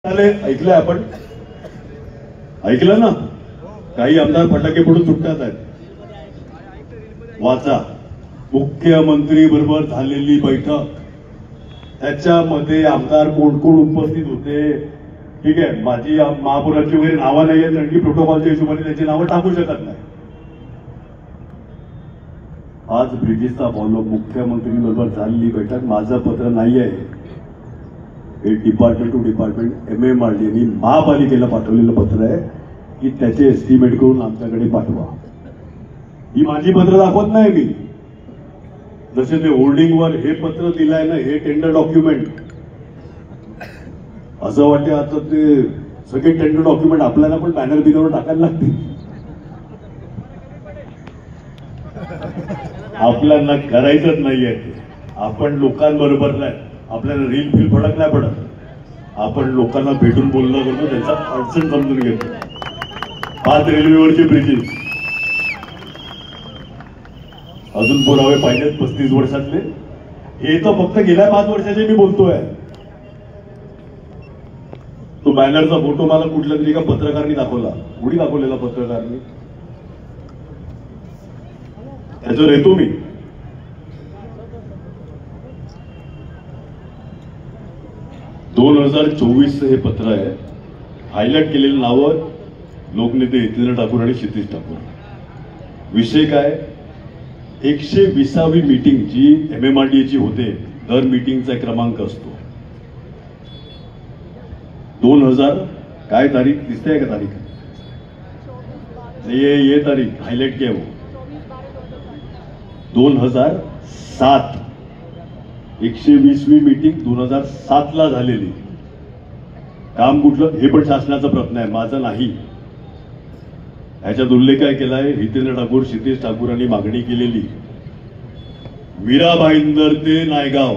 ऐकलंय आपण, ऐकलं ना? काही आमदार फटाके फोडून सुटतात आहेत. वाचा, मुख्यमंत्री बरोबर झालेली बैठक, त्याच्यामध्ये आमदार कोण कोण उपस्थित होते. ठीक आहे, माझी महापौराची वगैरे नावं नाही आहेत, कारण की प्रोटोकॉलच्या हिशोबाने त्याची नावं टाकू शकत नाही. आज ब्रिजेशचा फॉलो, मुख्यमंत्री बरोबर झालेली बैठक, माझं पत्र नाही आहे, हे डिपार्टमेंट टू डिपार्टमेंट MMRD यांनी महापालिकेला पाठवलेलं पत्र आहे की त्याचे एस्टिमेट करून आमच्याकडे पाठवा. ही माझी पत्र दाखवत नाही मी. जसे ते होल्डिंगवर हे पत्र दिलंय ना, हे टेंडर डॉक्युमेंट, असं वाटतं आता ते सगळे टेंडर डॉक्युमेंट आपल्याला पण बॅनर बिनर टाकायला लागतील. आपल्याला करायचंच नाहीये. आपण लोकांबरोबर नाही, आपल्याला रील फील फडक नाही पडत. आपण लोकांना भेटून बोलणं करतो, त्यांचा अडचण समजून घेतो. 5 रेल्वेवरचे ब्रिजेस अजून पुरावे पाहिजेत 35 वर्षातले. हे तर फक्त गेल्या 5 वर्षाचे मी बोलतोय. तो बॅनरचा फोटो मला कुठल्या तरी एका पत्रकारांनी दाखवला, उडी दाखवलेला पत्रकारांनी, त्याच्यावर येतो मी. दोन 2024 हे पत्र आहे. हायलाइट केलेली नावं लोकनेते हितेंद्र ठाकूर आणि क्षितिज ठाकूर. विषय काय, 120वी मीटिंग जी MMRD ची होते, दर मीटिंगचा क्रमांक असतो. 2000 काय तारीख दिसते का? तारीख ये तारीख हायलाइट किया वो 2007. 120वी मीटिंग 2007 ला झालेली. काम कुठलं हे पण शासनाचा प्रश्न आहे, माझं नाही. ह्याच्यात उल्लेख काय केलाय, हितेंद्र ठाकूर क्षितिज ठाकूरांनी मागणी केलेली मीरा भाईंदर ते नायगाव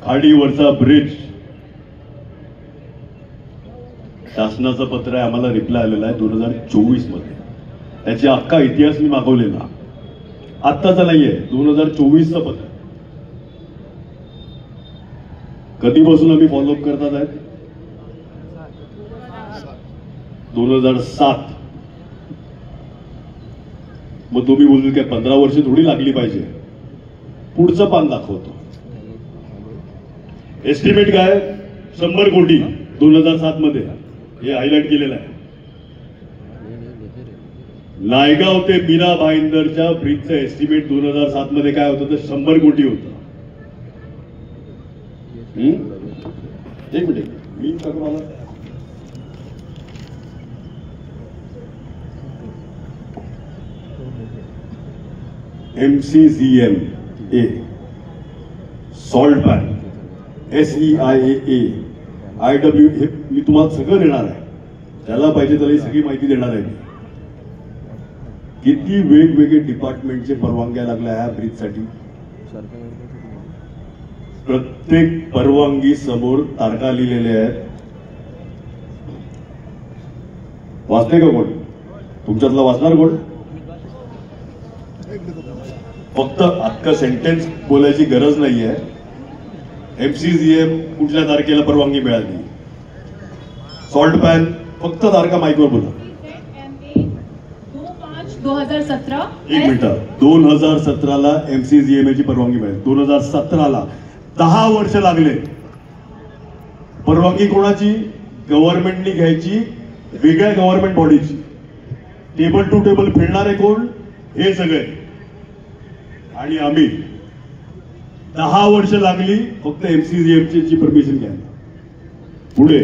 खाडीवरचा ब्रिज. शासनाचं पत्र आहे, आम्हाला रिप्लाय आलेला आहे 2024 मध्ये. त्याचा अख्खा इतिहास मी मागवलेला, आत्ताचा नाहीये, 2024चं पत्र. कधीपासून आम्ही फॉलोअप करतात आहेत? 2007. मग तुम्ही बोलले काय 15 वर्ष थोडी लागली पाहिजे. पुढचं पान दाखवतो. एस्टिमेट काय, 100 कोटी 2007 मध्ये, हे हायलाइट केलेलं आहे. नायगाव ते मीरा भाईंदरच्या ब्रिजचं एस्टिमेट 2007 मध्ये काय होतं, तर 100 कोटी होतं. एक मिनिट मी मला MCGM salt pan SEIA IW हे मी तुम्हाला सगळं देणार आहे. त्याला पाहिजे त्याला सगळी माहिती देणार आहे. किती वेगवेगळे डिपार्टमेंटचे परवानग्या लागल्या ह्या ब्रिजसाठी. प्रत्येक परवानगी समोर तारखा लिहिलेल्या आहेत. वाचते का कोण? तुमच्यातला वाचणार कोण? फक्त अख्खं सेंटेन्स बोलायची गरज नाहीये. MCGM कुठल्या तारखेला परवानगी मिळाली, सॉल्ट पॅन फक्त तारखा माईकवर बोला. 2017 एक मिनिट, 2017ला MCGM ची परवानगी मिळाली. 2017ला 10 वर्ष लागले. परवानगी कोणाची? गव्हर्नमेंटनी घ्यायची, वेगळ्या गव्हर्नमेंट बॉडीची. टेबल टू टेबल फिरणारे कोण? हे सगळे. आणि आम्ही 10 वर्ष लागली फक्त MCGM ची परमिशन घ्यायला. पुढे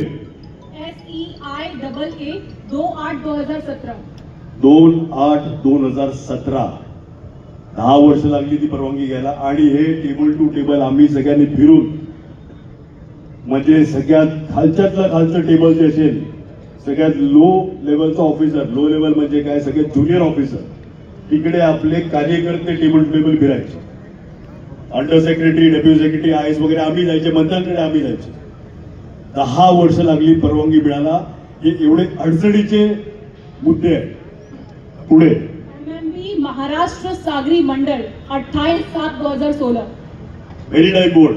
SEIAA 28/2017 28/2017 10 वर्ष लागली ती परवानगी घ्यायला. आणि हे टेबल टू टेबल आम्ही सगळ्यांनी फिरून, म्हणजे सगळ्यात खालच्यातलं खालचं टेबल जे असेल, सगळ्यात लो लेवलचा ऑफिसर, लो लेवल म्हणजे काय, सगळ्यात ज्युनियर ऑफिसर, तिकडे आपले कार्यकर्ते टेबल टू टेबल फिरायचे. Under secretary, deputy secretary, IS वगैरे आम्ही जायचे, मंत्र्यांकडे आम्ही जायचे. 10 वर्ष लागली परवानगी मिळाला. हे एवढे अडचणीचे मुद्दे आहेत. पुढे MMB महाराष्ट्र सागरी मंडळ 28/7/2016 मेरीटाईम बोर्ड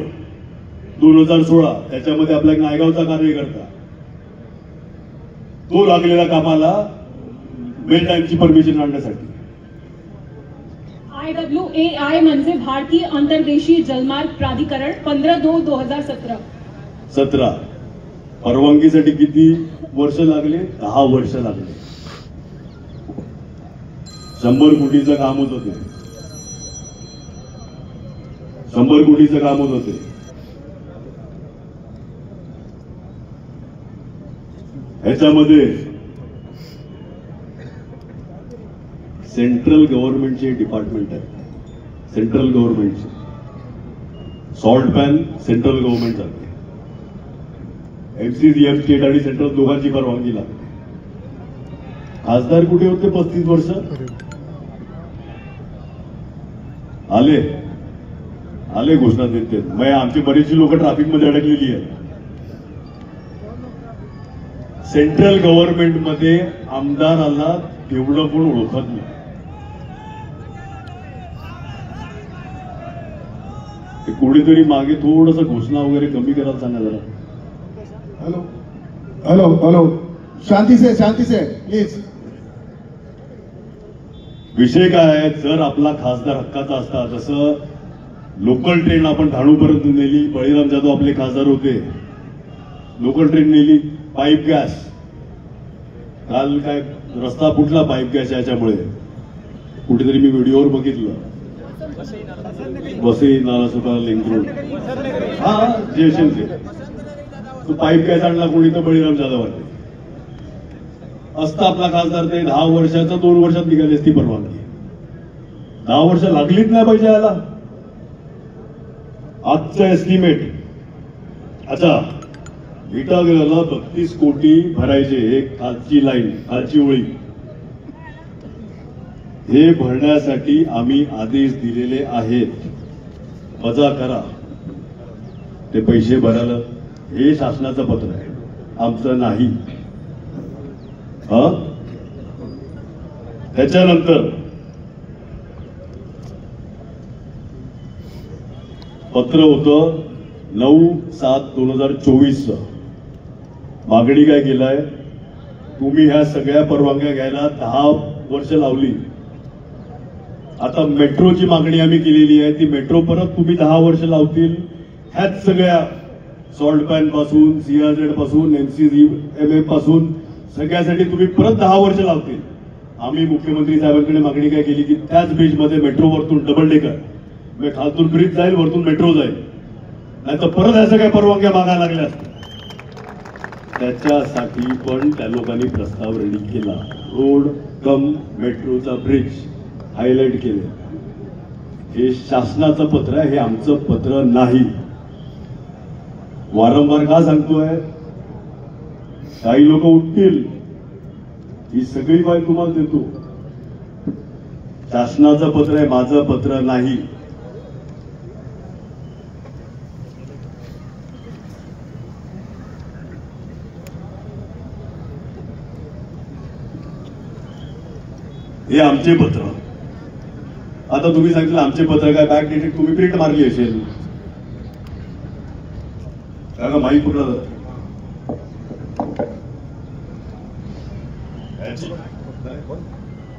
2016 त्याच्यामध्ये आपला नायगावचा कार्यकर्ता तो लागलेला कामाला मेल टाईमची परमिशन आणण्यासाठी. IWAI म्हणजे भारतीय अंतर्देशीय जलमार्ग प्राधिकरण 15/2/2017. 17 परवानगीसाठी किती वर्ष लागले? 10 वर्ष लागले. 100 कोटीचं काम होत ते. 100 कोटीचं काम होत ते. ह्याच्यामध्ये सेंट्रल गव्हर्नमेंटचे डिपार्टमेंट आहे. सेंट्रल गव्हर्नमेंटचे सॉल्ट पॅन सेंट्रल गव्हर्नमेंट जाते. MCGM स्टेट आणि सेंट्रल दोघांची परवानगी लागते. खासदार कुठे होते 35 वर्ष? आले घोषणा देते. मग आमची बरीचशी लोक ट्रॅफिकमध्ये अडकलेली आहेत. सेंट्रल गव्हर्नमेंटमध्ये आमदाराला तेवढं कोण ओळखत नाही. कोणीतरी मागे थोडस घोषणा वगैरे कमी करायला सांगा जरा. Hello hello hello, Shanti say please. विषय काय आहे, जर आपला खासदार हक्काचा असता, जसं लोकल ट्रेन आपण ठाणूपर्यंत नेली, बळीराम जाधव आपले खासदार होते, लोकल ट्रेन नेली, पाईप गॅस, काल काय रस्ता फुटला पाईप गॅस याच्यामुळे, कुठेतरी मी व्हिडिओवर बघितलं, वसई नालासोपा लिंक रोड, हा जे असेल ते, तो पाईप गॅस आणला कोणी, तर बळीराम जाधव आले. असता आपला खासदार ते 10 वर्षाचा 2 वर्षात निघाली असती परवानगी. 10 वर्ष लागलीच नाही पाहिजे याला. आजचं एस्टिमेट, अच्छा विटागला 32 कोटी भरायचे, एक खालची लाईन, खालची ओळी, हे भरण्यासाठी आम्ही आदेश दिलेले आहेत. वजा करा ते पैसे भरायला. हे शासनाचं पत्र आहे, आमचं नाही. त्याच्यानंतर पत्र होतं 9/7/2024. मागणी काय केलाय, तुम्ही ह्या सगळ्या परवानग्या घ्यायला 10 वर्ष लावली. आता मेट्रोची मागणी आम्ही केलेली आहे, ती मेट्रो परत तुम्ही 10 वर्ष लावतील. ह्याच सगळ्या सॉल्ट पॅन पासून, CRZ पासून, MCGM पासून सगळ्यासाठी तुम्ही परत 10 वर्ष लावतील. आम्ही मुख्यमंत्री साहेबांकडे मागणी काय केली की त्याच ब्रिजमध्ये मेट्रो वरतून डबल डेकर, खालतून ब्रिज जाईल, वरतून मेट्रो जाईल. नाही तर परत ह्या सगळ्या परवानग्या मागायला लागल्या. त्याच्यासाठी पण त्या लोकांनी प्रस्ताव रेडी केला. रोड कम मेट्रोचा ब्रिज हायलाइट केले. हे शासनाचं पत्र आहे, हे आमचं पत्र नाही. वारंवार का सांगतोय, काही लोक उठतील, ही सगळी फाईल तुम्हाला देतो. शासनाचं पत्र आहे, माझं पत्र नाही. हे आमचे पत्र. आता तुम्ही सांगितलं आमचे पत्र काय बॅक डेटेड, तुम्ही प्रिंट मारली असेल का, माहीत कुठलं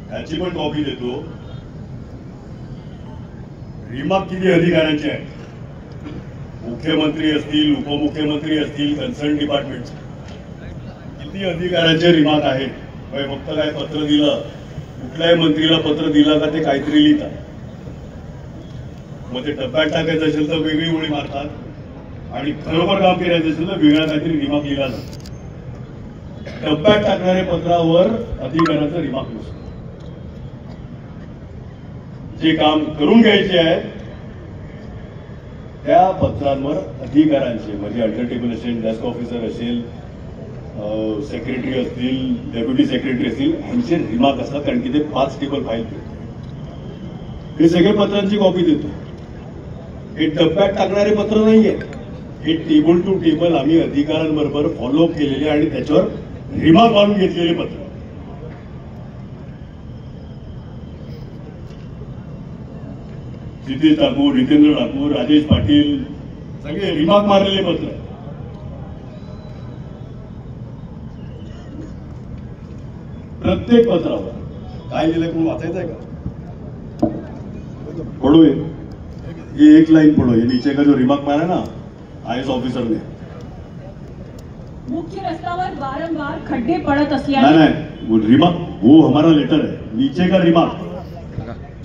ह्याची पण कॉपी देतो. रिमार्क किती अधिकाऱ्यांचे आहे, मुख्यमंत्री असतील, उपमुख्यमंत्री असतील, कन्सर्न डिपार्टमेंट किती अधिकाऱ्यांचे रिमार्क आहेत. फक्त काय पत्र दिलं, कुठल्याही मंत्रीला पत्र दिलं का ते काहीतरी लिहितात, मग ते डब्यात टाकायचं असेल तर वेगळी ओळी मारतात आणि खरोखर काम करायचं असेल तर वेगळा काहीतरी रिमार्क लिहिला जातो. डब्यात टाकणाऱ्या पत्रावर अधिकाऱ्याचा रिमार्क नसतो. जे काम करून घ्यायचे आहे त्या पत्रांवर अधिकाऱ्यांचे, म्हणजे अल्टरटेबल असेल, डेस्क ऑफिसर असेल, सेक्रेटरी असतील, डेप्युटी सेक्रेटरी असतील, ह्यांचे रिमार्क असतात. कारण की ते 5 टेबल फाईल देतो. हे सगळे पत्रांची कॉपी देतो. हे डब्यात टाकणारे पत्र नाहीये, हे टेबल टू टेबल आम्ही अधिकाऱ्यांबरोबर फॉलोअप केलेले आणि त्याच्यावर रिमार्क मारून घेतलेले पत्र. नितीश ठाकूर, जितेंद्र ठाकूर, राजेश पाटील सगळे रिमार्क मारलेले पत्र. प्रत्येक पत्रावर काय लिहिलंय कोण वाचायचंय का? पढ़ो ये एक लाइन पढ़ो, ये नीचे का जो रिमार्क मारा ना आईएएस ऑफिसर ने। मुख्य रस्त्यावर वारंवार खड्डे पडत नहीं असल्याने नहीं वो रिमार्क, वो हमारा लेटर है, नीचे का रिमार्क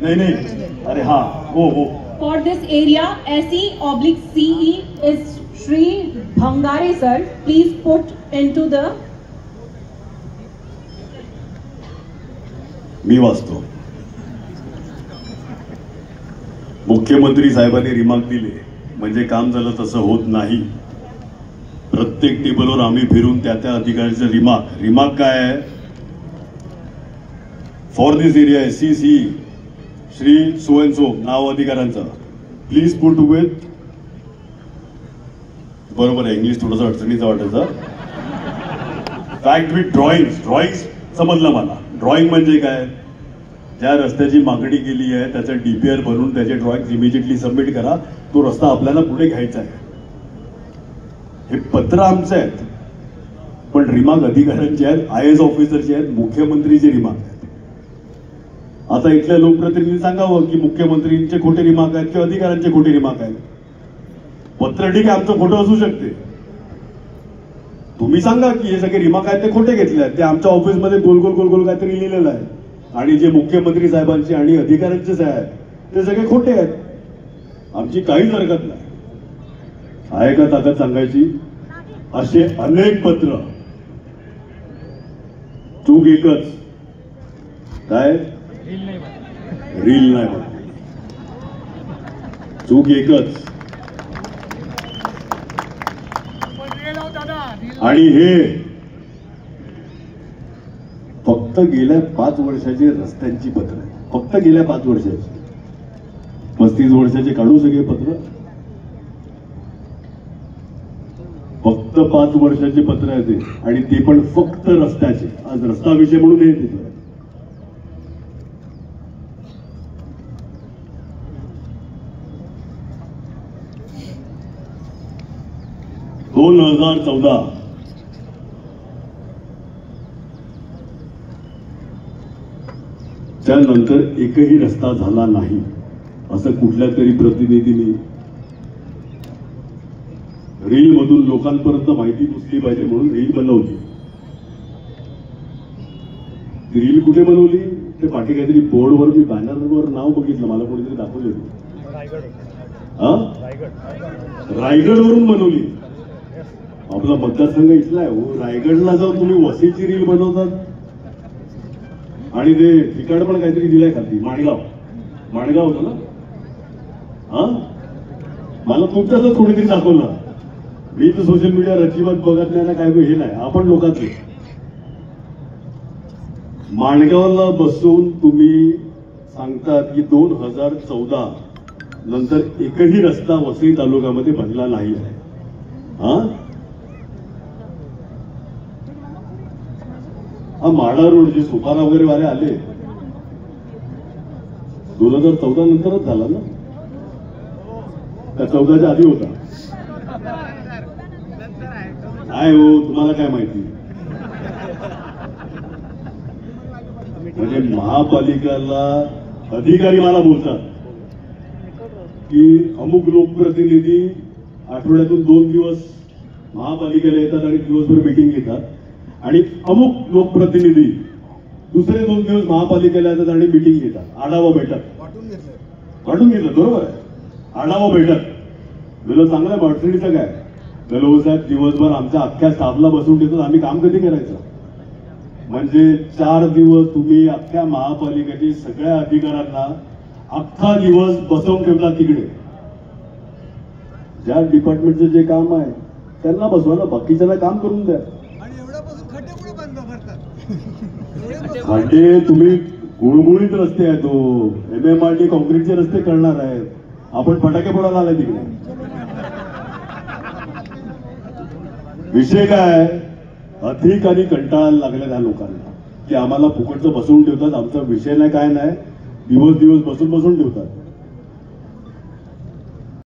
नहीं नहीं, अरे हाँ वो For this area, SE/CE is Shri Bhangare sir. Please put into the. मी वाचतो। मुख्यमंत्री साहेबांनी रिमार्क दिले म्हणजे काम झालं तसं होत नाही। प्रत्येक टेबलवर आम्ही फिरून त्या त्या अधिकाऱ्याचं रिमार्क काय आहे? For this area SC/CE Shri so and so नाव अधिकाऱ्यांचं प्लीज पुट विथ, बरोबर आहे, इंग्लिश थोडंसं अडचणीचं वाटायचं, फॅक्ट विथ ड्रॉइंग समजलं मला। ड्रॉइंग म्हणजे काय? ज्या रस्त्याची मागणी केली आहे त्याचं DPR बनवून त्याचे ड्रॉइंग इमिजिएटली सबमिट करा, तो रस्ता आपल्याला पुढे घ्यायचा आहे। हे पत्र आमचे आहेत पण रिमार्क अधिकाऱ्यांचे आहेत, आईएएस ऑफिसरचे आहेत, मुख्यमंत्रीचे रिमार्क आहेत। आता इथल्या लोकप्रतिनिधी सांगावं की मुख्यमंत्रींचे खोटे रिमार्क आहेत किंवा अधिकाऱ्यांचे खोटे रिमार्क आहेत। पत्र ठीक आहे, आमचं खोटं असू शकते, तुम्ही सांगा की हे सगळे रिमार्क आहेत ते खोटे घेतले आहेत, ते आमच्या ऑफिसमध्ये गोल गोल गोल गोल काहीतरी लिहिलेलं आहे आणि जे मुख्यमंत्री साहेबांचे आणि अधिकाऱ्यांचेच आहेत ते सगळे खोटे आहेत। आमची काहीच हरकत नाही, आहे का ताकद सांगायची? असे अनेक पत्र, चूक एकच, काय? रील नाही बनवली, चूक एकच। आणि हे फक्त गेल्या 5 वर्षाची रस्त्यांची पत्र आहे, फक्त गेल्या 5 वर्षाची। 35 वर्षाचे काढू सगळे पत्र, फक्त 5 वर्षाचे पत्र आहे ते, आणि ते पण फक्त रस्त्याचे। आज रस्ता विषय म्हणून हे तिथं 2014 त्यानंतर एकही रस्ता झाला नाही असं कुठल्या तरी प्रतिनिधींनी रील मधून लोकांपर्यंत माहिती पोचली पाहिजे म्हणून रील बनवली। रील कुठे बनवली? ते पाठी काहीतरी बोर्डवर, मी बॅनरवर नाव बघितलं, मला कोणीतरी दाखवले, रायगडवरून बनवली। आपला मतदारसंघ इथला आहे हो, रायगडला जाऊन तुम्ही वसईची रील बनवतात आणि ते ठिकाण पण काहीतरी दिलंय खाली, माणगाव होतं ना? हा, मला तुमच्याच कोणीतरी दाखवलं, मी तर सोशल मीडियावर अजिबात बघत नाही ना, काय हे नाही, आपण लोकांचे। माणगावला बसून तुम्ही सांगतात की 2014 नंतर एकही रस्ता वसई तालुक्यामध्ये बनला नाही आहे। हा, माडा रोड जे सुपारा वगैरे वाले आले 2014 नंतरच झाला ना, का 14च्या आधी होता? काय हो, तुम्हाला काय माहिती? म्हणजे महापालिकेला अधिकारी मला बोलतात की अमुक लोकप्रतिनिधी आठवड्यातून 2 दिवस महापालिकेला येतात आणि दिवसभर मीटिंग घेतात, आणि अमुक लोकप्रतिनिधी दुसरे 2 दिवस महापालिकेला येतात आणि मीटिंग घेतात, आढावा बैठक वाटून घेतलं, बरोबर आहे, आढावा बैठक। गेलो चांगल्या अडचणीचं काय? गेलो साहेब दिवसभर आमच्या अख्ख्या स्टाफला बसून ठेवतात, आम्ही काम कधी करायचं? म्हणजे 4 दिवस तुम्ही अख्ख्या महापालिकेच्या सगळ्या अधिकाऱ्यांना अख्खा दिवस बसवून ठेवला तिकडे, ज्या डिपार्टमेंटचं जे काम आहे त्यांना बसवा ना, बाकीच्यांना काम करून द्या। खड्डे तुम्ही गुळगुळीत रस्ते आहेत, तो MMRD कॉन्क्रीटचे रस्ते करणार आहेत, आपण फटाके फोडायला आलाय तिकडे। विषय काय? अधिकारी कंटाळायला लागल्या त्या लोकांना की आम्हाला फुकटचं बसवून ठेवतात, आमचा विषय नाही काय नाही, दिवस बसून ठेवतात।